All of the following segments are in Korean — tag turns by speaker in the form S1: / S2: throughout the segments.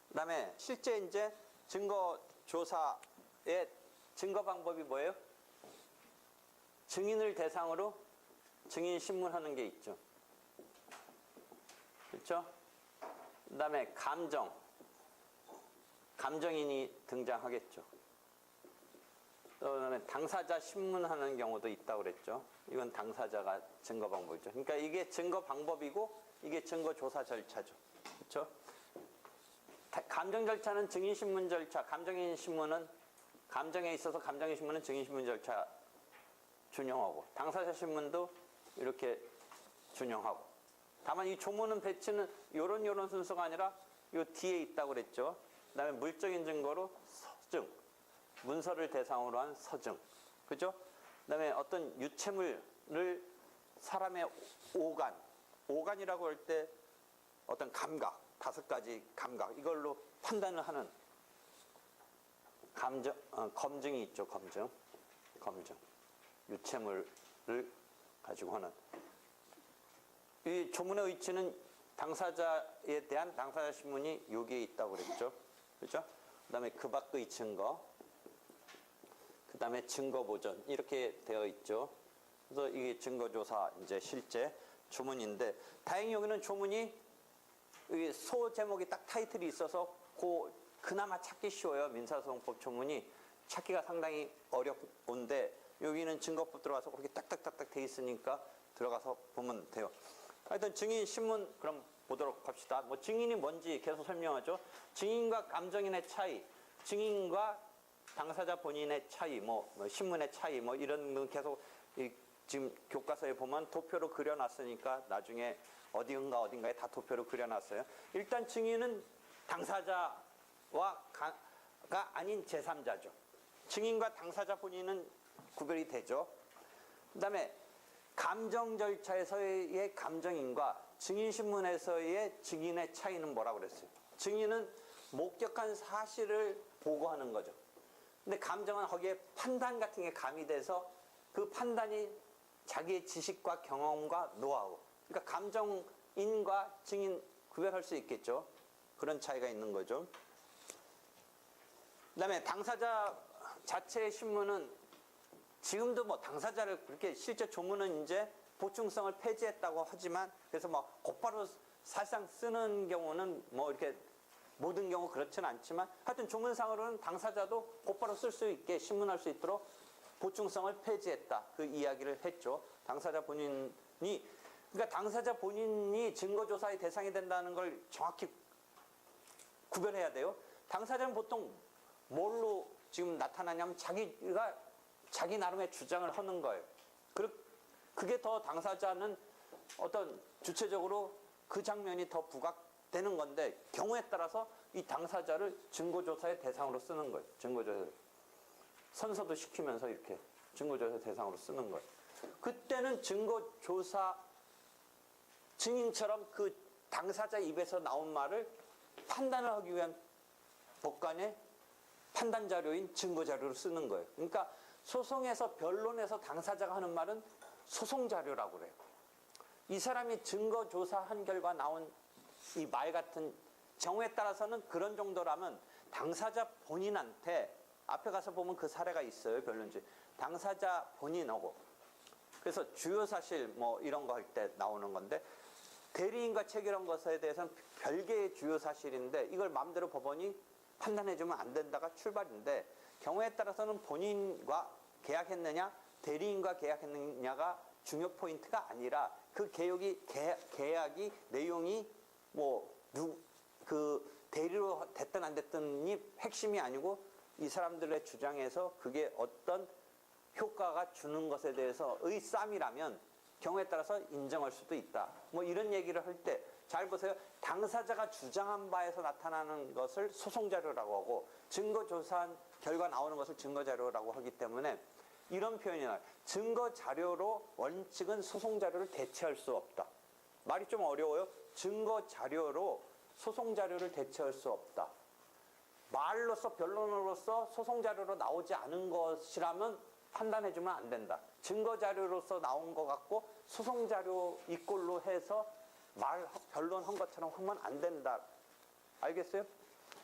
S1: 그다음에 실제 이제 증거 조사의 증거 방법이 뭐예요? 증인을 대상으로 증인 신문하는 게 있죠. 그렇죠? 그다음에 감정인이 등장하겠죠. 또 그다음에 당사자 신문하는 경우도 있다고 그랬죠. 이건 당사자가 증거 방법이죠. 그러니까 이게 증거 방법이고 이게 증거 조사 절차죠. 그렇죠? 감정 절차는 증인 신문 절차, 감정인 신문은 감정에 있어서 감정인 신문은 증인 신문 절차 준용하고 당사자 신문도 이렇게 준용하고 다만 이 조문은 배치는 요런 순서가 아니라 요 뒤에 있다고 그랬죠. 그다음에 물적인 증거로 서증, 문서를 대상으로 한 서증, 그죠? 그다음에 어떤 유체물을 사람의 오간이라고 할 때 어떤 감각, 5가지 감각 이걸로 판단을 하는 검증이 있죠. 검증 유체물을 가지고 하는 이 조문의 위치는 당사자에 대한 당사자 신문이 여기에 있다고 그랬죠. 그렇죠? 그다음에 그 밖의 증거, 그다음에 증거 보전 이렇게 되어 있죠. 그래서 이게 증거 조사 이제 실제 조문인데 다행히 여기는 조문이 소 제목이 딱 타이틀이 있어서 그나마 찾기 쉬워요. 민사소송법 조문이 찾기가 상당히 어려운데 여기는 증거법 들어가서 그렇게 딱딱딱딱 돼 있으니까 들어가서 보면 돼요. 하여튼 증인 신문 그럼 보도록 합시다. 뭐 증인이 뭔지 계속 설명하죠. 증인과 감정인의 차이, 증인과 당사자 본인의 차이, 뭐 신문의 차이, 뭐 이런 거 계속 지금 교과서에 보면 도표로 그려놨으니까 나중에 어딘가에 다 도표로 그려놨어요. 일단 증인은 당사자가 아닌 제3자죠. 증인과 당사자 본인은 구별이 되죠. 그 다음에 감정 절차에서의 감정인과 증인신문에서의 증인의 차이는 뭐라고 그랬어요? 증인은 목격한 사실을 보고하는 거죠. 근데 감정은 거기에 판단 같은 게 가미돼서 그 판단이 자기의 지식과 경험과 노하우. 그러니까 감정인과 증인 구별할 수 있겠죠. 그런 차이가 있는 거죠. 그 다음에 당사자 자체의 신문은 지금도 뭐 당사자를 그렇게 실제 조문은 이제 보충성을 폐지했다고 하지만 그래서 뭐 곧바로 사실상 쓰는 경우는 뭐 이렇게 모든 경우 그렇지는 않지만 하여튼 조문상으로는 당사자도 곧바로 쓸 수 있게 신문할 수 있도록 보충성을 폐지했다. 그 이야기를 했죠. 당사자 본인이 그러니까 당사자 본인이 증거조사의 대상이 된다는 걸 정확히 구별해야 돼요. 당사자는 보통 뭘로 지금 나타나냐면 자기가 자기 나름의 주장을 하는 거예요. 그게 더 당사자는 어떤 주체적으로 그 장면이 더 부각되는 건데 경우에 따라서 이 당사자를 증거조사의 대상으로 쓰는 거예요. 증거조사를. 선서도 시키면서 이렇게 증거조사 대상으로 쓰는 거예요. 그때는 증거조사 증인처럼 그 당사자 입에서 나온 말을 판단을 하기 위한 법관의 판단 자료인 증거 자료로 쓰는 거예요. 그러니까 소송에서 변론에서 당사자가 하는 말은 소송 자료라고 그래요. 이 사람이 증거 조사한 결과 나온 이 말 같은 경우에 따라서는 그런 정도라면 당사자 본인한테 앞에 가서 보면 그 사례가 있어요. 변론지. 당사자 본인하고 그래서 주요 사실 뭐 이런 거 할 때 나오는 건데 대리인과 체결한 것에 대해서는 별개의 주요 사실인데 이걸 마음대로 법원이 판단해주면 안 된다가 출발인데 경우에 따라서는 본인과 계약했느냐 대리인과 계약했느냐가 중요 포인트가 아니라 그 계약이 내용이 그 대리로 됐든 안 됐든이 핵심이 아니고 이 사람들의 주장에서 그게 어떤 효과가 주는 것에 대해서의 쌈이라면 경우에 따라서 인정할 수도 있다. 뭐 이런 얘기를 할 때 잘 보세요. 당사자가 주장한 바에서 나타나는 것을 소송자료라고 하고 증거조사한 결과 나오는 것을 증거자료라고 하기 때문에 이런 표현이 나와요. 증거자료로 원칙은 소송자료를 대체할 수 없다. 말이 좀 어려워요. 증거자료로 소송자료를 대체할 수 없다. 말로서 변론으로서 소송자료로 나오지 않은 것이라면 판단해주면 안 된다. 증거자료로서 나온 것 같고 소송자료 이꼴로 해서 변론한 것처럼 하면 안 된다. 알겠어요?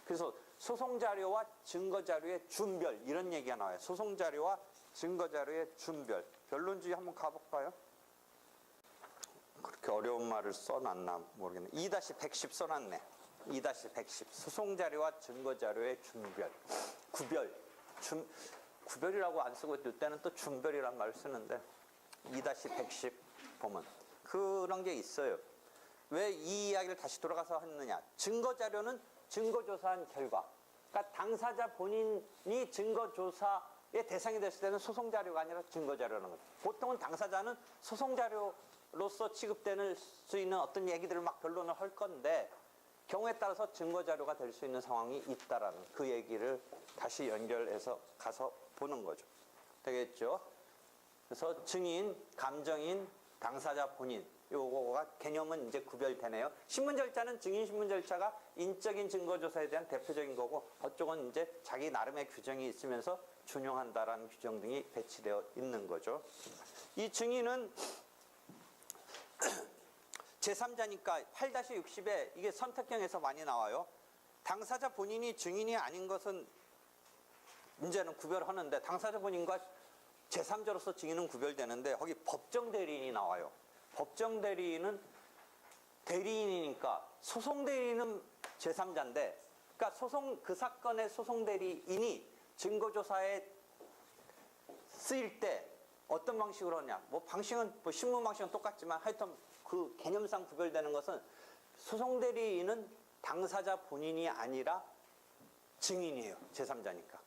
S1: 그래서 소송자료와 증거자료의 준별 이런 얘기가 나와요. 소송자료와 증거자료의 준별. 변론주의 한번 가볼까요? 그렇게 어려운 말을 써놨나 모르겠네. 2-110 써놨네. 2-110 소송자료와 증거자료의 준별. 구별이라고 안 쓰고 이때는 또 준별이라는 말을 쓰는데 2-110 보면 그런 게 있어요. 왜 이 이야기를 다시 돌아가서 했느냐. 증거자료는 증거조사한 결과. 그러니까 당사자 본인이 증거조사의 대상이 됐을 때는 소송자료가 아니라 증거자료라는 거죠. 보통은 당사자는 소송자료로서 취급되는 수 있는 어떤 얘기들을 막 변론을 할 건데 경우에 따라서 증거자료가 될 수 있는 상황이 있다라는 그 얘기를 다시 연결해서 가서 보는 거죠. 되겠죠? 그래서 증인, 감정인, 당사자 본인 요거가 개념은 이제 구별되네요. 신문 절차는 증인 신문 절차가 인적인 증거조사에 대한 대표적인 거고 그쪽은 이제 자기 나름의 규정이 있으면서 준용한다라는 규정 등이 배치되어 있는 거죠. 이 증인은 제3자니까 8-60에 이게 선택형에서 많이 나와요. 당사자 본인이 증인이 아닌 것은 이제는 구별하는데 당사자 본인과 제3자로서 증인은 구별되는데 거기 법정 대리인이 나와요. 법정 대리인은 대리인이니까 소송 대리인은 제3자인데 그러니까 그 사건의 소송 대리인이 증거조사에 쓰일 때 어떤 방식으로 하냐. 뭐 방식은 뭐 신문 방식은 똑같지만 하여튼 그 개념상 구별되는 것은 소송 대리인은 당사자 본인이 아니라 증인이에요. 제3자니까.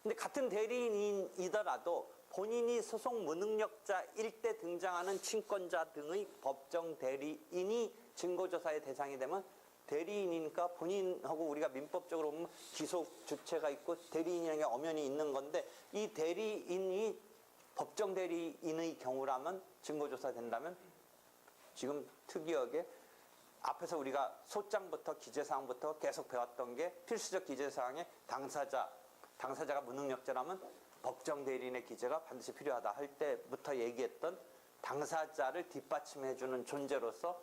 S1: 근데 같은 대리인이더라도 본인이 소송 무능력자일 때 등장하는 친권자 등의 법정 대리인이 증거조사의 대상이 되면 대리인이니까 본인하고 우리가 민법적으로 보면 기속 주체가 있고 대리인이라는 게 엄연히 있는 건데 이 대리인이 법정 대리인의 경우라면 증거조사 된다면 지금 특이하게 앞에서 우리가 소장부터 기재사항부터 계속 배웠던 게 필수적 기재사항에 당사자가 무능력자라면 법정 대리인의 기재가 반드시 필요하다 할 때부터 얘기했던 당사자를 뒷받침해주는 존재로서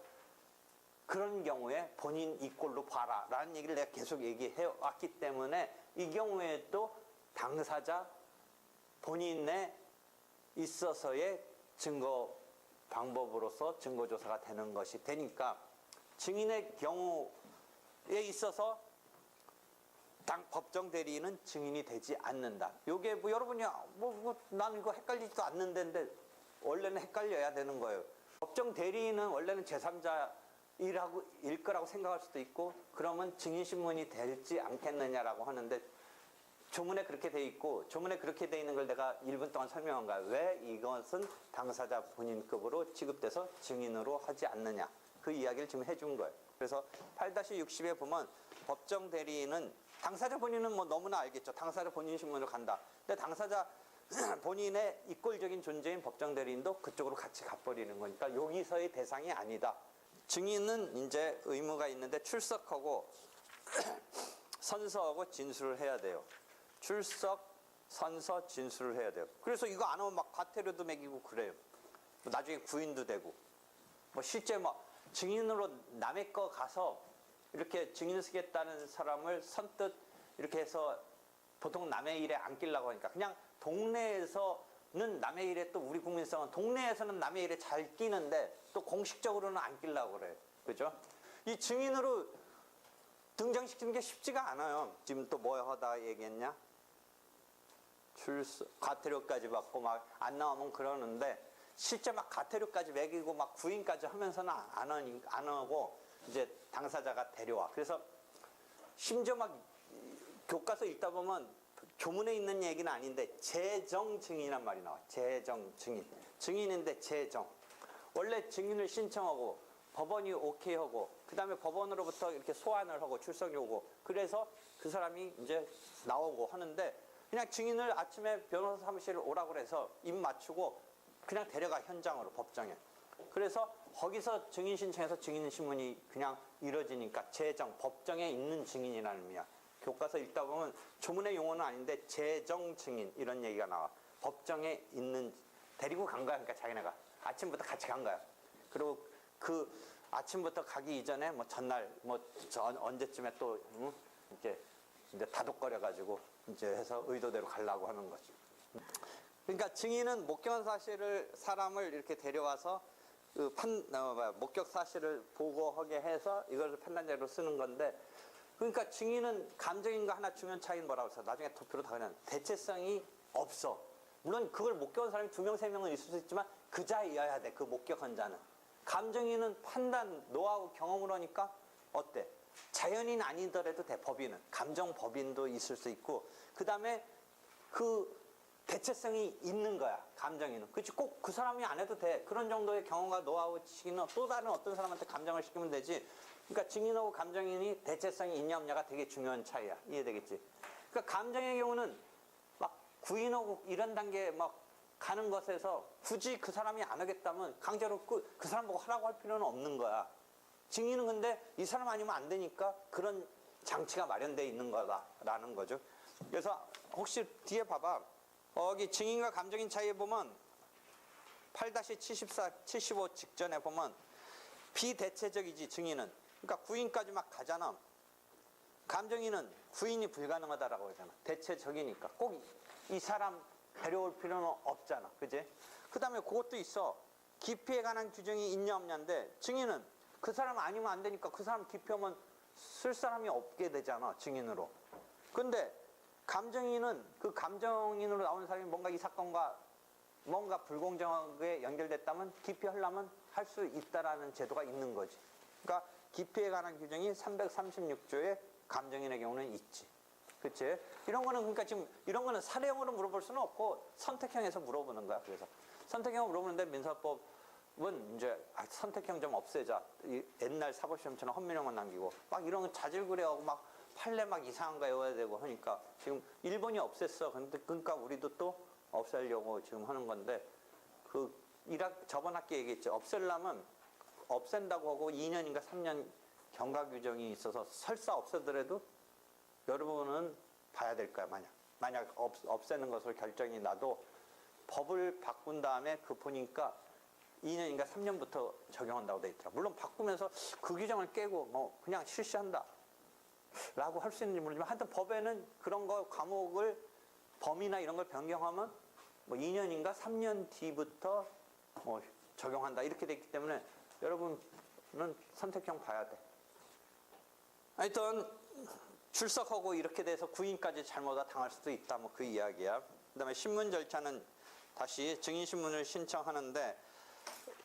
S1: 그런 경우에 본인 이꼴로 봐라 라는 얘기를 내가 계속 얘기해 왔기 때문에 이 경우에 또 당사자 본인에 있어서의 증거 방법으로서 증거조사가 되는 것이 되니까 증인의 경우에 있어서 법정 대리인은 증인이 되지 않는다. 요게 뭐 여러분이 나는 이거 헷갈리지도 않는데 원래는 헷갈려야 되는 거예요. 법정 대리인은 원래는 제3자일 거라고 생각할 수도 있고 그러면 증인 신문이 되지 않겠느냐라고 하는데 조문에 그렇게 돼 있고 조문에 그렇게 돼 있는 걸 내가 1분 동안 설명한 거야. 왜 이것은 당사자 본인급으로 취급돼서 증인으로 하지 않느냐. 그 이야기를 지금 해준 거예요. 그래서 8-60에 보면 법정 대리인은 당사자 본인은 뭐 너무나 알겠죠. 당사자 본인 신문으로 간다. 근데 당사자 본인의 이꼴적인 존재인 법정 대리인도 그쪽으로 같이 가버리는 거니까 여기서의 대상이 아니다. 증인은 이제 의무가 있는데 출석하고 선서하고 진술을 해야 돼요. 출석, 선서, 진술을 해야 돼요. 그래서 이거 안 하면 막 과태료도 매기고 그래요. 나중에 구인도 되고. 뭐 실제 막 증인으로 남의 거 가서 이렇게 증인 쓰겠다는 사람을 선뜻 이렇게 해서 보통 남의 일에 안 끼려고 하니까 그냥 동네에서는 남의 일에 또 우리 국민성은 동네에서는 남의 일에 잘 끼는데 또 공식적으로는 안 끼려고 그래요. 그죠? 이 증인으로 등장시키는 게 쉽지가 않아요. 지금 또 뭐 하다 얘기했냐? 과태료까지 받고 막 안 나오면 그러는데 실제 막 과태료까지 매기고 막 구인까지 하면서는 안 하고 이제 당사자가 데려와. 그래서 심지어 막 교과서 읽다 보면 조문에 있는 얘기는 아닌데 재정 증인이란 말이 나와. 재정 증인. 증인인데 재정. 원래 증인을 신청하고 법원이 오케이하고 그다음에 법원으로부터 이렇게 소환을 하고 출석이 오고 그래서 그 사람이 이제 나오고 하는데 그냥 증인을 아침에 변호사 사무실에 오라고 그래서 입 맞추고 그냥 데려가 현장으로 법정에. 그래서 거기서 증인 신청해서 증인 신문이 그냥 이루어지니까 재정, 법정에 있는 증인이라는 의미야. 교과서 읽다 보면 조문의 용어는 아닌데 재정 증인 이런 얘기가 나와. 법정에 있는 데리고 간 거야. 그러니까 자기네가 아침부터 같이 간 거야. 그리고 그 아침부터 가기 이전에 뭐 전날 언제쯤에 또 이렇게 이제 다독거려 가지고 이제 해서 의도대로 가려고 하는 거지. 그러니까 증인은 목격 사실을 사람을 이렇게 데려와서 그 목격 사실을 보고하게 해서 이걸 판단자로 쓰는 건데, 그러니까 증인은 감정인과 하나 중요한 차이는 뭐라고 해서 나중에 도표로 다 그냥 대체성이 없어. 물론 그걸 목격한 사람이 2명, 3명은 있을 수 있지만 그자여야 돼. 그 목격한 자는. 감정인은 판단, 노하우, 경험으로 하니까 어때? 자연인 아니더라도 돼. 법인은. 감정 법인도 있을 수 있고, 그 다음에 그 대체성이 있는 거야. 감정인은. 그렇지. 꼭 그 사람이 안 해도 돼. 그런 정도의 경험과 노하우, 지식은 또 다른 어떤 사람한테 감정을 시키면 되지. 그러니까 증인하고 감정인이 대체성이 있냐 없냐가 되게 중요한 차이야. 이해되겠지? 그러니까 감정의 경우는 막 구인하고 이런 단계에 막 가는 것에서 굳이 그 사람이 안 하겠다면 강제로 그 사람 보고 하라고 할 필요는 없는 거야. 증인은 근데 이 사람 아니면 안 되니까 그런 장치가 마련되어 있는 거다라는 거죠. 그래서 혹시 뒤에 봐봐. 여기 증인과 감정인 차이에 보면 8-74, 75 직전에 보면 비대체적이지 증인은. 그러니까 구인까지 막 가잖아. 감정인은 구인이 불가능하다라고 하잖아. 대체적이니까. 꼭 이 사람 데려올 필요는 없잖아. 그지? 그 다음에 그것도 있어. 기피에 관한 규정이 있냐 없냐인데, 증인은 그 사람 아니면 안 되니까 그 사람 기피하면 쓸 사람이 없게 되잖아. 증인으로. 근데 감정인은 그 감정인으로 나오는 사람이 뭔가 이 사건과 뭔가 불공정하게 연결됐다면 기피하려면 할 수 있다라는 제도가 있는 거지. 그러니까 기피에 관한 규정이 336조에 감정인의 경우는 있지. 그치? 이런 거는 그러니까 지금 이런 거는 사례형으로 물어볼 수는 없고 선택형에서 물어보는 거야. 그래서 선택형으로 물어보는데 민사법은 이제 선택형 좀 없애자. 옛날 사법시험처럼 헌민형만 남기고 막 이런 거 자질구레하고 막 판례 막 이상한 거 외워야 되고 하니까 지금 일본이 없앴어. 근데 그러니까 우리도 또 없애려고 지금 하는 건데, 그 저번 학기 얘기했죠. 없애려면 없앤다고 하고 2년인가 3년 경과 규정이 있어서 설사 없애더라도 여러분은 봐야 될 거야. 만약 없애는 것을 결정이 나도 법을 바꾼 다음에 그 보니까 2년인가 3년부터 적용한다고 돼 있더라. 물론 바꾸면서 그 규정을 깨고 뭐 그냥 실시한다 라고 할 수 있는지 모르지만 하여튼 법에는 그런 거 과목을 범위나 이런 걸 변경하면 뭐 2년인가 3년 뒤부터 뭐 적용한다 이렇게 돼 있기 때문에 여러분은 선택형 봐야 돼. 하여튼 출석하고 이렇게 돼서 구인까지 잘못 당할 수도 있다. 뭐 그 이야기야. 그 다음에 신문 절차는 다시 증인신문을 신청하는데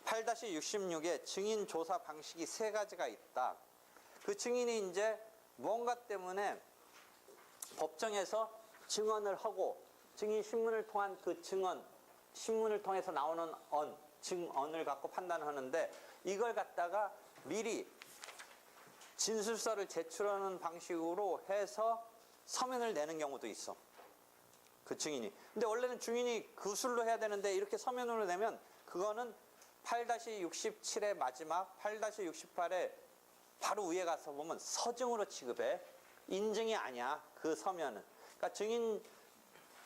S1: 8-66에 증인 조사 방식이 3가지가 있다. 그 증인이 이제 뭔가 때문에 법정에서 증언을 하고 증인신문을 통한 그 증언, 신문을 통해서 나오는 증언을 갖고 판단하는데, 이걸 갖다가 미리 진술서를 제출하는 방식으로 해서 서면을 내는 경우도 있어. 그 증인이. 근데 원래는 증인이 구술로 해야 되는데 이렇게 서면으로 내면 그거는 8-67의 마지막 8-68에 바로 위에 가서 보면 서증으로 취급해. 인증이 아니야. 그 서면은. 그러니까 증인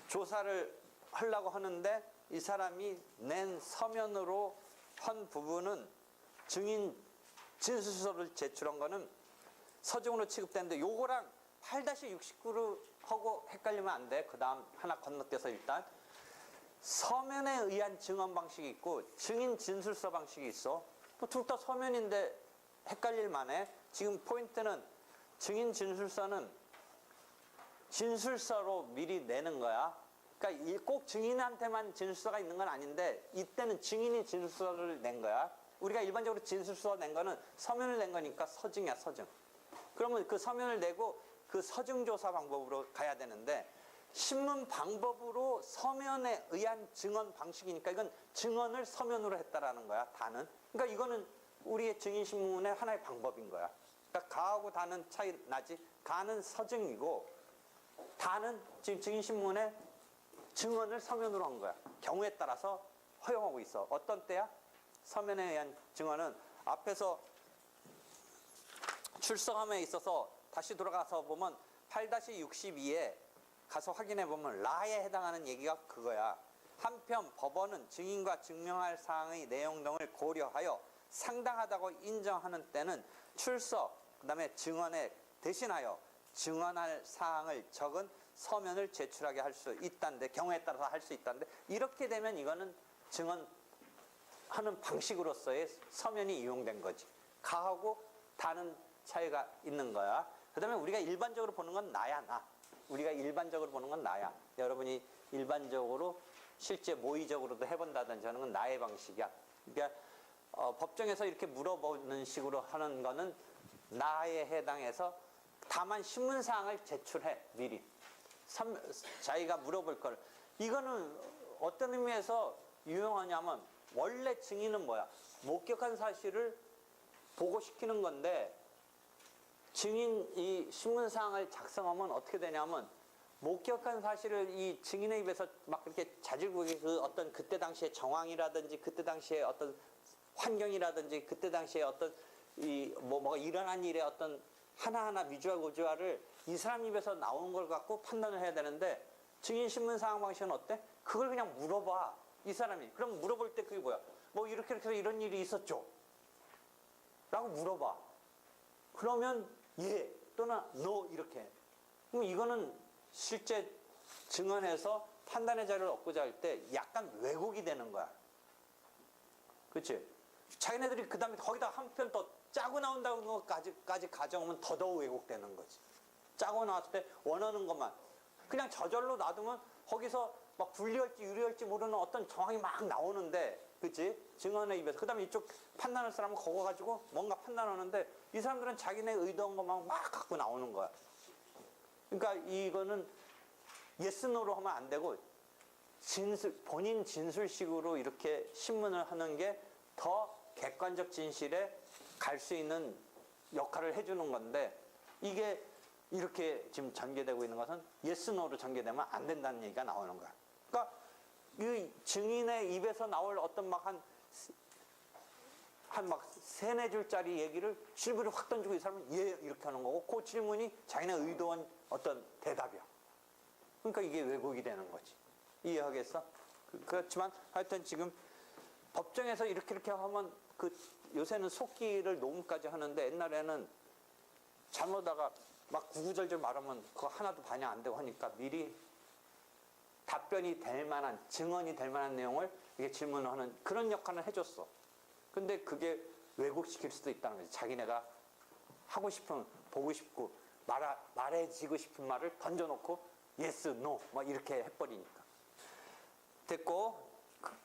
S1: 조사를 하려고 하는데 이 사람이 낸 서면으로 한 부분은 증인 진술서를 제출한 거는 서증으로 취급되는데, 요거랑 8-69로 하고 헷갈리면 안 돼. 그 다음 하나 건너뛰어서 일단 서면에 의한 증언 방식이 있고 증인 진술서 방식이 있어. 뭐 둘 다 서면인데 헷갈릴 만해. 지금 포인트는 증인 진술서는 진술서로 미리 내는 거야. 그러니까 꼭 증인한테만 진술서가 있는 건 아닌데 이때는 증인이 진술서를 낸 거야. 우리가 일반적으로 진술서 낸 거는 서면을 낸 거니까 서증이야, 서증. 그러면 그 서면을 내고 그 서증조사 방법으로 가야 되는데, 신문 방법으로 서면에 의한 증언 방식이니까 이건 증언을 서면으로 했다라는 거야, 다는. 그러니까 이거는 우리의 증인신문의 하나의 방법인 거야. 그러니까 가하고 다는 차이 나지. 가는 서증이고 다는 지금 증인신문에 증언을 서면으로 한 거야. 경우에 따라서 허용하고 있어. 어떤 때야? 서면에 의한 증언은 앞에서 출석함에 있어서 다시 돌아가서 보면 8-62에 가서 확인해 보면 라에 해당하는 얘기가 그거야. 한편 법원은 증인과 증명할 사항의 내용 등을 고려하여 상당하다고 인정하는 때는 출석, 그 다음에 증언에 대신하여 증언할 사항을 적은 서면을 제출하게 할 수 있다는데, 경우에 따라서 할 수 있다는데, 이렇게 되면 이거는 증언하는 방식으로서의 서면이 이용된 거지. 가하고 다는 차이가 있는 거야. 그 다음에 우리가 일반적으로 보는 건 나야, 나. 우리가 일반적으로 보는 건 나야. 여러분이 일반적으로 실제 모의적으로도 해본다든지 하는 건 나의 방식이야. 그러니까 법정에서 이렇게 물어보는 식으로 하는 거는 나에 해당해서 다만 신문사항을 제출해, 미리. 자기가 물어볼 걸. 이거는 어떤 의미에서 유용하냐면, 원래 증인은 뭐야? 목격한 사실을 보고시키는 건데, 증인이 신문사항을 작성하면 어떻게 되냐면, 목격한 사실을 이 증인의 입에서 막 그렇게 자질구레 그 어떤 그때 당시의 정황이라든지, 그때 당시의 어떤 환경이라든지, 그때 당시에 어떤 뭐가 일어난 일의 어떤 하나하나 미주알 고주알을 이 사람 입에서 나온 걸 갖고 판단을 해야 되는데, 증인 신문 상황 방식은 어때? 그걸 그냥 물어봐, 이 사람이. 그럼 물어볼 때 그게 뭐야? 뭐 이렇게 해서 이런 일이 있었죠? 라고 물어봐. 그러면 예 또는 no 이렇게. 그럼 이거는 실제 증언에서 판단의 자료를 얻고자 할 때 약간 왜곡이 되는 거야. 그렇지? 자기네들이 그 다음에 거기다 한 편 더 짜고 나온다는 것까지 가져오면 더더욱 왜곡되는 거지. 짜고 나왔을 때 원하는 것만 그냥 저절로 놔두면 거기서 막 불리할지 유리할지 모르는 어떤 정황이 막 나오는데, 그치? 증언의 입에서. 그 다음에 이쪽 판단할 사람은 그거 가지고 뭔가 판단하는데, 이 사람들은 자기네 의도한 것만 막 갖고 나오는 거야. 그러니까 이거는 yes, no로 하면 안 되고, 본인 진술식으로 이렇게 신문을 하는 게 더 객관적 진실에 갈 수 있는 역할을 해주는 건데, 이게 이렇게 지금 전개되고 있는 것은 yes, no로 전개되면 안 된다는 얘기가 나오는 거야. 그러니까 이 증인의 입에서 나올 어떤 막 한 막 세네 줄짜리 얘기를 질문을 확 던지고 이 사람은 예 이렇게 하는 거고, 그 질문이 자기네 의도한 어떤 대답이야. 그러니까 이게 왜곡이 되는 거지. 이해하겠어? 그렇지만 하여튼 지금 법정에서 이렇게 하면 요새는 속기를 녹음까지 하는데, 옛날에는 잘못하다가 막 구구절절 말하면 그거 하나도 반영 안 되고 하니까 미리 답변이 될 만한, 증언이 될 만한 내용을 이게 질문을 하는 그런 역할을 해줬어. 근데 그게 왜곡시킬 수도 있다는 거지. 자기네가 하고 싶은, 보고 싶고, 말해지고 싶은 말을 던져놓고 yes, no 막 이렇게 해버리니까. 됐고,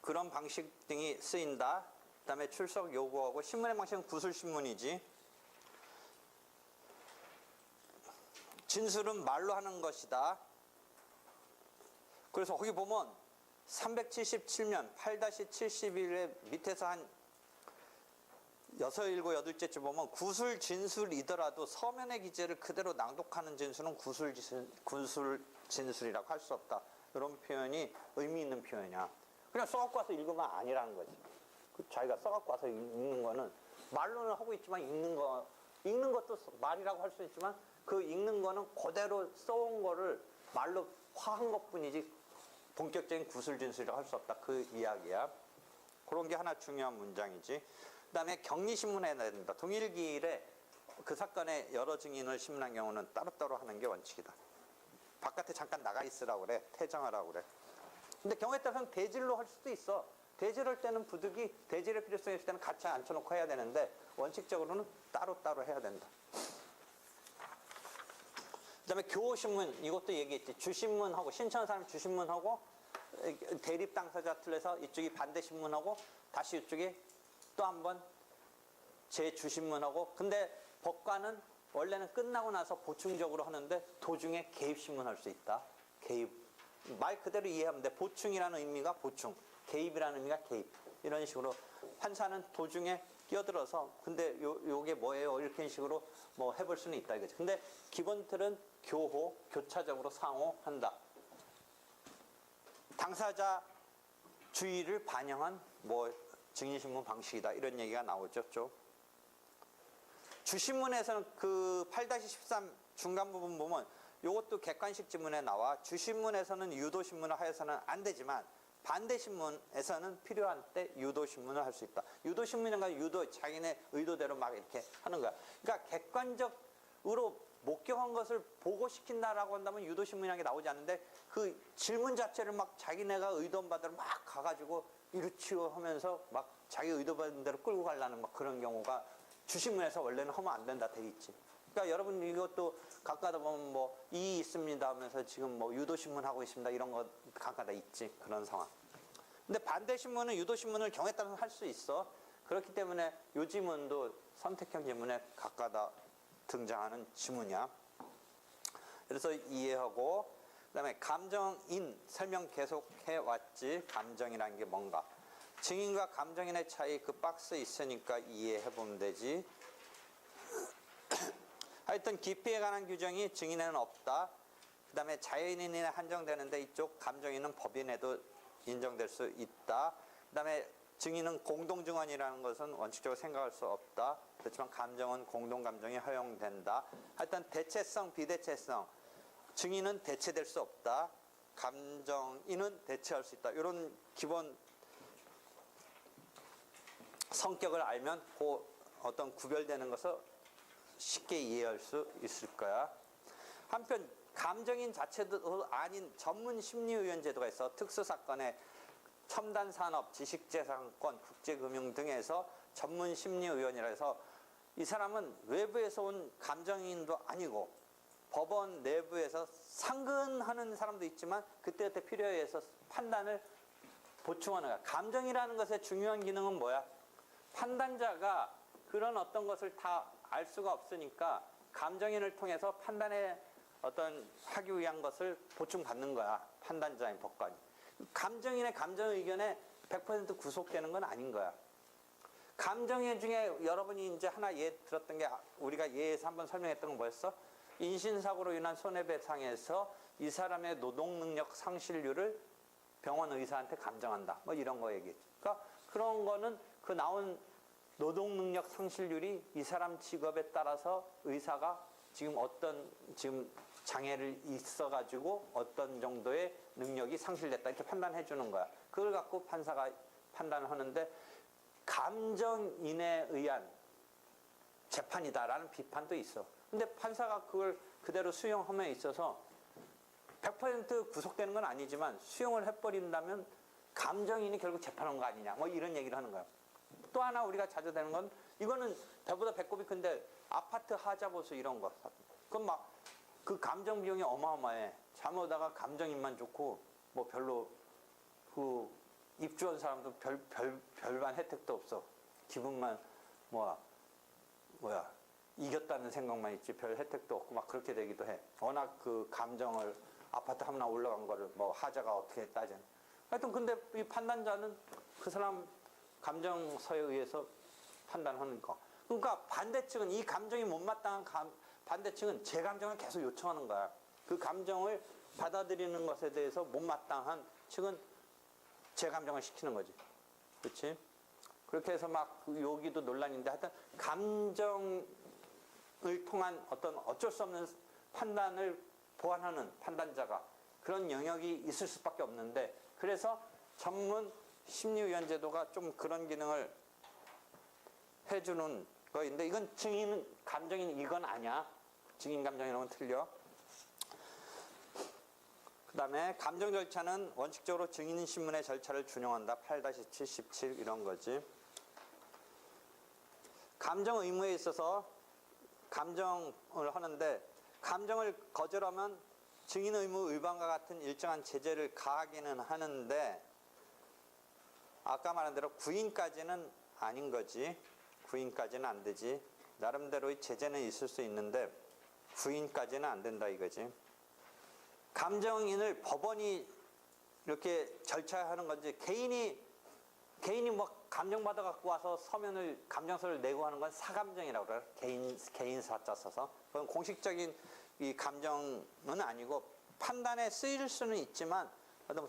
S1: 그런 방식 등이 쓰인다. 그 다음에 출석 요구하고, 신문의 방식은 구술신문이지. 진술은 말로 하는 것이다. 그래서 거기 보면 377면 8-71의 밑에서 한 6, 7, 8제쯤 보면 구술 진술이더라도 서면의 기재를 그대로 낭독하는 진술은 구술 진술이라고 할 수 없다. 이런 표현이 의미 있는 표현이야. 그냥 써갖고 와서 읽으면 아니라는 거지. 자기가 써갖고 와서 읽는 거는 말로는 하고 있지만 읽는 것도 말이라고 할 수 있지만, 그 읽는 거는 그대로 써온 거를 말로 화한 것 뿐이지 본격적인 구술 진술이라고 할 수 없다. 그 이야기야. 그런 게 하나 중요한 문장이지. 그 다음에 격리신문해야 된다. 동일기일에 그 사건에 여러 증인을 신문한 경우는 따로따로 하는 게 원칙이다. 바깥에 잠깐 나가 있으라고 그래. 퇴정하라고 그래. 근데 경우에 따라서는 대질로 할 수도 있어. 대질할 때는 부득이 대질의 필요성이 있을 때는 같이 앉혀놓고 해야 되는데, 원칙적으로는 따로따로 해야 된다. 그 다음에 교호신문, 이것도 얘기했지. 주신문하고, 신청한 사람 주신문하고, 대립 당사자 틀에서 이쪽이 반대신문하고, 다시 이쪽이 또 한 번 재주신문하고. 근데 법관은 원래는 끝나고 나서 보충적으로 하는데, 도중에 개입신문 할 수 있다. 개입. 말 그대로 이해하면 돼. 보충이라는 의미가 보충, 개입이라는 의미가 개입. 이런 식으로 판사는 도중에 끼어들어서 근데 요게 뭐예요? 이렇게 식으로 뭐 해볼 수는 있다 이거지. 근데 기본 틀은 교호, 교차적으로 상호한다. 당사자 주의를 반영한 뭐 증인신문 방식이다. 이런 얘기가 나오죠. 좀. 주신문에서는 그 8-13 중간 부분 보면 요것도 객관식 지문에 나와. 주신문에서는 유도신문을 하여서는 안 되지만, 반대 신문에서는 필요한 때 유도 신문을 할 수 있다. 유도 신문이란 유도 자기네 의도대로 막 이렇게 하는 거야. 그러니까 객관적으로 목격한 것을 보고시킨다라고 한다면 유도 신문이라는 게 나오지 않는데 그 질문 자체를 막 자기네가 의도한 바대로 막 가가지고 이루치고 하면서 막 자기 의도받은 대로 끌고 가려는 막 그런 경우가 주신문에서 원래는 하면 안 된다 돼 있지. 그러니까 여러분 이것도 가까다 보면 뭐 이 있습니다 하면서 지금 뭐 유도신문 하고 있습니다 이런 거 가까다 있지. 그런 상황. 근데 반대 신문은 유도 신문을 경우에 따라서 할 수 있어. 그렇기 때문에 요 지문도 선택형 지문에 가까다 등장하는 지문이야. 그래서 이해하고 그다음에 감정인 설명 계속해 왔지. 감정이라는 게 뭔가. 증인과 감정인의 차이 그 박스에 있으니까 이해해 보면 되지. 하여튼 기피에 관한 규정이 증인에는 없다. 그 다음에 자연인에 한정되는데 이쪽 감정인은 법인에도 인정될 수 있다. 그 다음에 증인은 공동증언이라는 것은 원칙적으로 생각할 수 없다. 그렇지만 감정은 공동감정이 허용된다. 하여튼 대체성, 비대체성. 증인은 대체될 수 없다. 감정인은 대체할 수 있다. 이런 기본 성격을 알면 그 어떤 구별되는 것을 쉽게 이해할 수 있을 거야. 한편 감정인 자체도 아닌 전문 심리의원 제도가 있어. 특수사건에 첨단산업, 지식재산권, 국제금융 등에서 전문 심리의원이라 해서 이 사람은 외부에서 온 감정인도 아니고 법원 내부에서 상근하는 사람도 있지만 그때그때 필요에 의해서 판단을 보충하는 거야. 감정이라는 것의 중요한 기능은 뭐야? 판단자가 그런 어떤 것을 다 알 수가 없으니까 감정인을 통해서 판단에 어떤 하기 위한 것을 보충받는 거야. 판단자인 법관이. 감정인의 감정 의견에 100% 구속되는 건 아닌 거야. 감정인 중에 여러분이 이제 하나 예 들었던 게 우리가 예에서 한번 설명했던 건 뭐였어? 인신사고로 인한 손해배상에서 이 사람의 노동능력 상실률을 병원 의사한테 감정한다. 뭐 이런 거 얘기했지. 그러니까 그런 거는 그 나온 노동능력 상실률이 이 사람 직업에 따라서 의사가 지금 어떤 지금 장애를 있어가지고 어떤 정도의 능력이 상실됐다 이렇게 판단해 주는 거야. 그걸 갖고 판사가 판단을 하는데 감정인에 의한 재판이다라는 비판도 있어. 근데 판사가 그걸 그대로 수용함에 있어서 100% 구속되는 건 아니지만 수용을 해버린다면 감정인이 결국 재판한 거 아니냐 뭐 이런 얘기를 하는 거야. 또 하나 우리가 자주 되는 건 이거는 배보다 배꼽이 큰데 아파트 하자보수 이런 거. 그럼 막 그 감정 비용이 어마어마해. 잘못하다가 감정인만 좋고 뭐 별로 그 입주한 사람도 별반 혜택도 없어. 기분만 뭐야 이겼다는 생각만 있지 별 혜택도 없고 막 그렇게 되기도 해. 워낙 그 감정을 아파트 하나 올라간 거를 뭐 하자가 어떻게 따지는. 하여튼 근데 이 판단자는 그 사람 감정서에 의해서 판단하는 거. 그러니까 반대측은 이 감정이 못마땅한 반대측은 제 감정을 계속 요청하는 거야. 그 감정을 받아들이는 것에 대해서 못마땅한 측은 제 감정을 시키는 거지. 그렇지? 그렇게 해서 막 여기도 논란인데 하여튼 감정을 통한 어떤 어쩔 수 없는 판단을 보완하는 판단자가 그런 영역이 있을 수밖에 없는데 그래서 전문 심리위원 제도가 좀 그런 기능을 해주는 거인데 이건 증인 감정인 이건 아니야. 증인 감정이라는 건 틀려. 그 다음에 감정 절차는 원칙적으로 증인 신문의 절차를 준용한다. 8-77 이런 거지. 감정 의무에 있어서 감정을 하는데 감정을 거절하면 증인 의무 위반과 같은 일정한 제재를 가하기는 하는데 아까 말한 대로 구인까지는 아닌 거지. 구인까지는 안 되지. 나름대로의 제재는 있을 수 있는데 구인까지는 안 된다 이거지. 감정인을 법원이 이렇게 절차하는 건지 개인이 뭐 감정받아 갖고 와서 서면을 감정서를 내고 하는 건 사감정이라고 그래요. 개인사자 써서. 그건 공식적인 이 감정은 아니고 판단에 쓰일 수는 있지만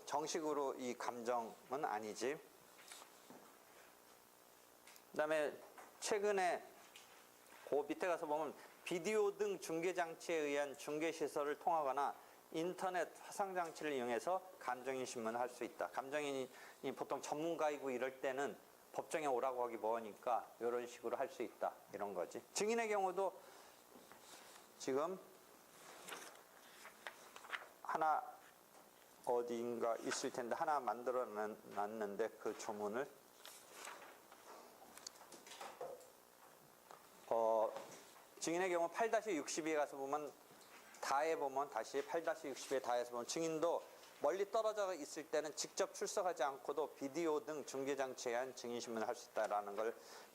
S1: 정식으로 이 감정은 아니지. 그 다음에 최근에 그 밑에 가서 보면 비디오 등 중계장치에 의한 중계시설을 통하거나 인터넷 화상장치를 이용해서 감정인 신문을 할 수 있다. 감정인이 보통 전문가이고 이럴 때는 법정에 오라고 하기 뭐하니까 이런 식으로 할 수 있다. 이런 거지. 증인의 경우도 지금 하나 어디인가 있을 텐데 하나 만들어 놨는데 그 조문을 증인의 경우 8-62에 가서 보면 다에 보면 다시 8-60에 다에서 보면 증인도 멀리 떨어져 있을 때는 직접 출석하지 않고도 비디오 등 중계장치에 의한 증인신문을 할 수 있다라는 걸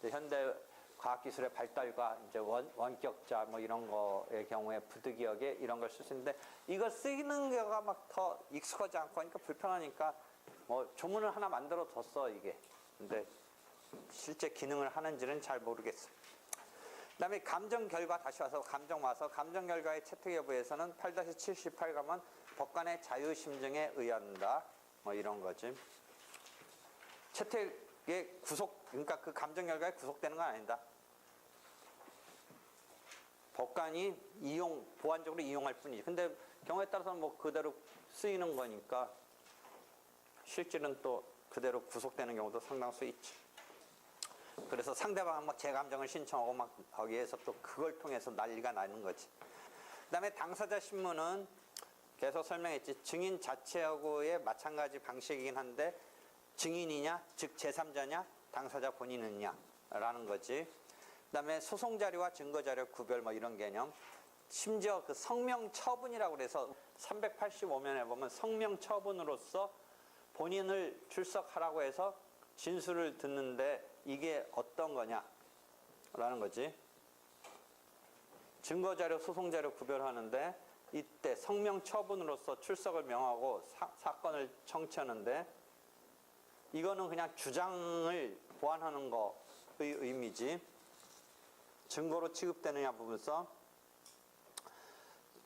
S1: 현대 과학기술의 발달과 이제 원격자 뭐 이런 거의 경우에 부득이하게 이런 걸 쓸 수 있는데 이걸 쓰는 거가 막 더 익숙하지 않고 하니까 불편하니까 뭐 조문을 하나 만들어 뒀어 이게. 근데 실제 기능을 하는지는 잘 모르겠어. 그다음에 감정 결과 다시 와서 감정 결과의 채택 여부에서는 8-78 가면 법관의 자유심증에 의한다. 뭐 이런 거지. 채택의 그러니까 그 감정 결과에 구속되는 건 아니다. 법관이 보완적으로 이용할 뿐이지. 근데 경우에 따라서는 뭐 그대로 쓰이는 거니까 실질은 또 그대로 구속되는 경우도 상당수 있지. 그래서 상대방은 막 재감정을 신청하고 막 거기에서 또 그걸 통해서 난리가 나는 거지. 그 다음에 당사자 신문은 계속 설명했지. 증인 자체하고의 마찬가지 방식이긴 한데 증인이냐, 즉 제3자냐, 당사자 본인이냐 라는 거지. 그 다음에 소송자료와 증거자료 구별 뭐 이런 개념. 심지어 그 성명처분이라고 그래서 385면에 보면 성명처분으로서 본인을 출석하라고 해서 진술을 듣는데 이게 어떤 거냐 라는 거지. 증거자료, 소송자료 구별하는데 이때 성명처분으로서 출석을 명하고 사건을 청취하는데 이거는 그냥 주장을 보완하는 거의 의미지. 증거로 취급되느냐 부분서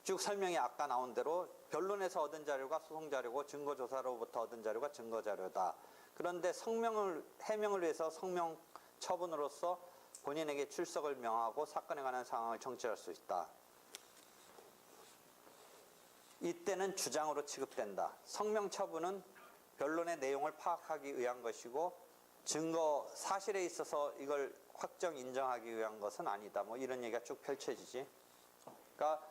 S1: 쭉 설명이 아까 나온 대로 변론에서 얻은 자료가 소송자료고 증거조사로부터 얻은 자료가 증거자료다. 그런데 해명을 위해서 성명 처분으로서 본인에게 출석을 명하고 사건에 관한 상황을 청취할 수 있다. 이때는 주장으로 취급된다. 성명 처분은 변론의 내용을 파악하기 위한 것이고 사실에 있어서 이걸 확정 인정하기 위한 것은 아니다. 뭐 이런 얘기가 쭉 펼쳐지지. 그러니까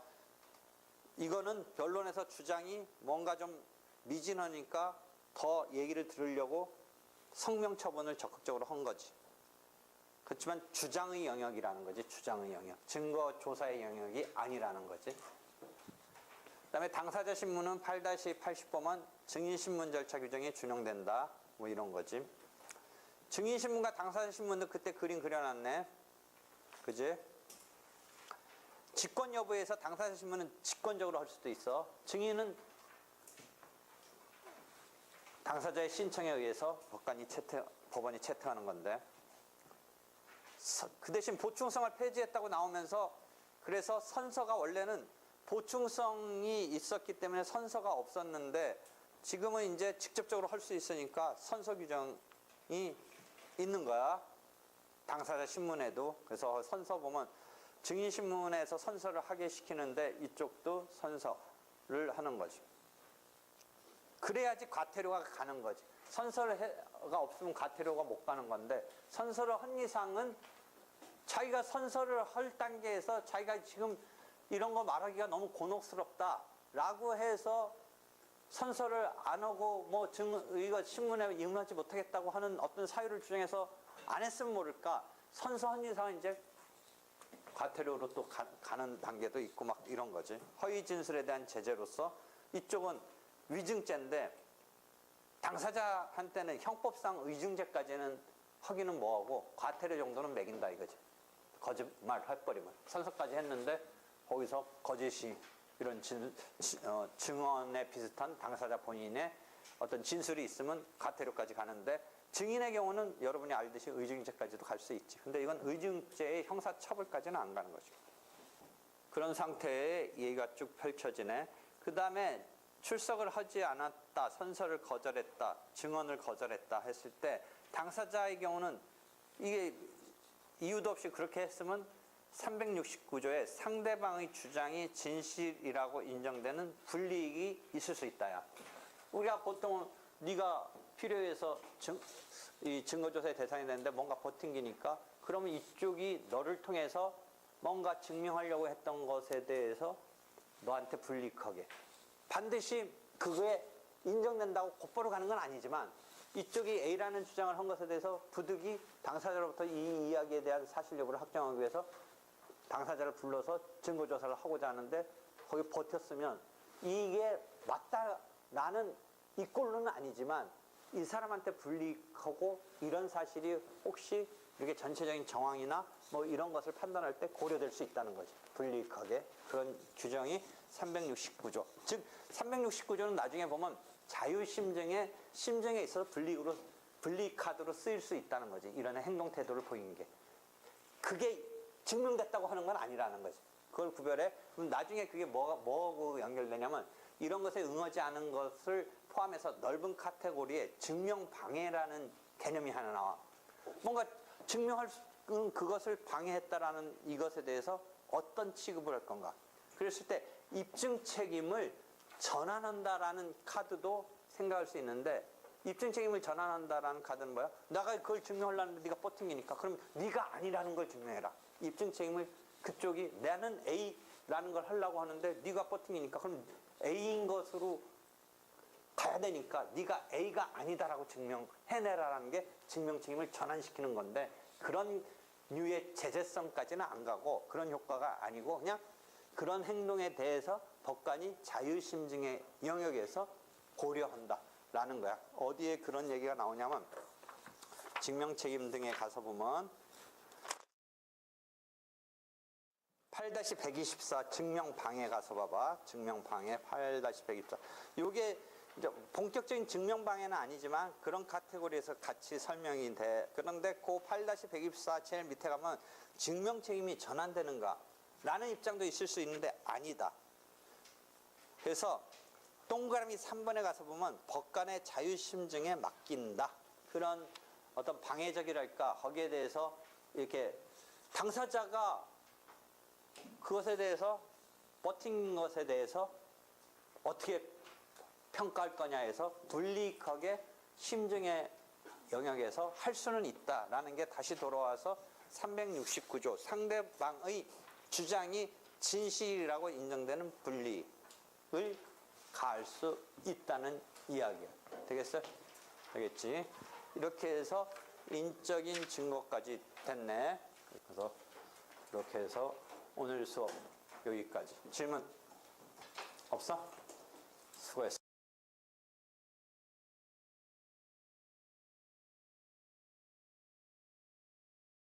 S1: 이거는 변론에서 주장이 뭔가 좀 미진하니까 더 얘기를 들으려고 성명 처분을 적극적으로 한 거지. 그렇지만 주장의 영역이라는 거지. 주장의 영역. 증거 조사의 영역이 아니라는 거지. 그다음에 당사자 신문은 8-80 보면 증인신문 절차 규정이 준용된다. 뭐 이런 거지. 증인신문과 당사자 신문도 그때 그림 그려놨네. 그지? 직권 여부에서 당사자 신문은 직권적으로 할 수도 있어. 증인은 당사자의 신청에 의해서 법원이 채택하는 건데 그 대신 보충성을 폐지했다고 나오면서 그래서 선서가 원래는 보충성이 있었기 때문에 선서가 없었는데 지금은 이제 직접적으로 할 수 있으니까 선서 규정이 있는 거야. 당사자 신문에도. 그래서 선서 보면 증인신문에서 선서를 하게 시키는데 이쪽도 선서를 하는 거지. 그래야지 과태료가 가는 거지. 선서가 없으면 과태료가 못 가는 건데 선서를 한 이상은 자기가 선서를 할 단계에서 자기가 지금 이런 거 말하기가 너무 곤혹스럽다라고 해서 선서를 안 하고 뭐 이거 신문에 입력하지 못하겠다고 하는 어떤 사유를 주장해서 안 했으면 모를까. 선서 한 이상은 이제 과태료로 또 가는 단계도 있고 막 이런 거지. 허위 진술에 대한 제재로서 이쪽은 위증죄인데 당사자한테는 형법상 의증죄까지는 하기는 뭐하고 과태료 정도는 매긴다 이거지. 거짓말 해버리면. 선서까지 했는데 거기서 거짓이 이런 증언에 비슷한 당사자 본인의 어떤 진술이 있으면 과태료까지 가는데 증인의 경우는 여러분이 알듯이 의증죄까지도 갈 수 있지. 근데 이건 의증죄의 형사처벌까지는 안 가는 거죠. 그런 상태의 얘기가 쭉 펼쳐지네. 그 다음에 출석을 하지 않았다, 선서를 거절했다, 증언을 거절했다 했을 때 당사자의 경우는 이게 이유도 없이 그렇게 했으면 369조에 상대방의 주장이 진실이라고 인정되는 불이익이 있을 수 있다야. 우리가 보통은 네가 필요해서 이 증거조사의 대상이 되는데 뭔가 버팅기니까 그러면 이쪽이 너를 통해서 뭔가 증명하려고 했던 것에 대해서 너한테 불이익하게 반드시 그거에 인정된다고 곧바로 가는 건 아니지만 이쪽이 A라는 주장을 한 것에 대해서 부득이 당사자로부터 이 이야기에 대한 사실 여부를 확정하기 위해서 당사자를 불러서 증거조사를 하고자 하는데 거기 버텼으면 이게 맞다 나는 이 꼴로는 아니지만 이 사람한테 불이익하고 이런 사실이 혹시 이렇게 전체적인 정황이나 뭐 이런 것을 판단할 때 고려될 수 있다는 거지. 불이익하게 그런 규정이 369조. 즉 369조는 나중에 보면 자유심증의 심증에 있어서 불이익 카드로 쓰일 수 있다는 거지. 이런 행동 태도를 보이는 게. 그게 증명됐다고 하는 건 아니라는 거지. 그걸 구별해. 그럼 나중에 그게 뭐하고 연결되냐면 이런 것에 응하지 않은 것을 포함해서 넓은 카테고리에 증명방해라는 개념이 하나 나와. 뭔가 그것을 방해했다라는 이것에 대해서 어떤 취급을 할 건가. 그랬을 때 입증 책임을 전환한다라는 카드도 생각할 수 있는데 입증 책임을 전환한다라는 카드는 뭐야? 내가 그걸 증명하려는데 네가 버팅기니까 그럼 네가 아니라는 걸 증명해라. 입증 책임을 그쪽이 나는 A라는 걸 하려고 하는데 네가 버팅이니까 그럼 A인 것으로 가야 되니까 네가 A가 아니다라고 증명해내라라는 게 증명 책임을 전환시키는 건데 그런 류의 제재성까지는 안 가고 그런 효과가 아니고 그냥 그런 행동에 대해서 법관이 자유심증의 영역에서 고려한다라는 거야. 어디에 그런 얘기가 나오냐면 증명 책임 등에 가서 보면 8-124 증명방해 가서 봐봐. 증명방해 8-124. 요게 이제 본격적인 증명방해는 아니지만 그런 카테고리에서 같이 설명이 돼. 그런데 그 8-124 제일 밑에 가면 증명책임이 전환되는가? 라는 입장도 있을 수 있는데 아니다. 그래서 동그라미 3번에 가서 보면 법관의 자유심증에 맡긴다. 그런 어떤 방해적이랄까 거기에 대해서 이렇게 당사자가 그것에 대해서 버틴 것에 대해서 어떻게 평가할 거냐 해서 불이익하게 심증의 영역에서 할 수는 있다라는 게 다시 돌아와서 369조 상대방의 주장이 진실이라고 인정되는 불이익을 가할 수 있다는 이야기야. 되겠어요? 되겠지? 이렇게 해서 인적인 증거까지 됐네. 그래서 이렇게 해서 오늘 수업 여기까지. 질문 없어?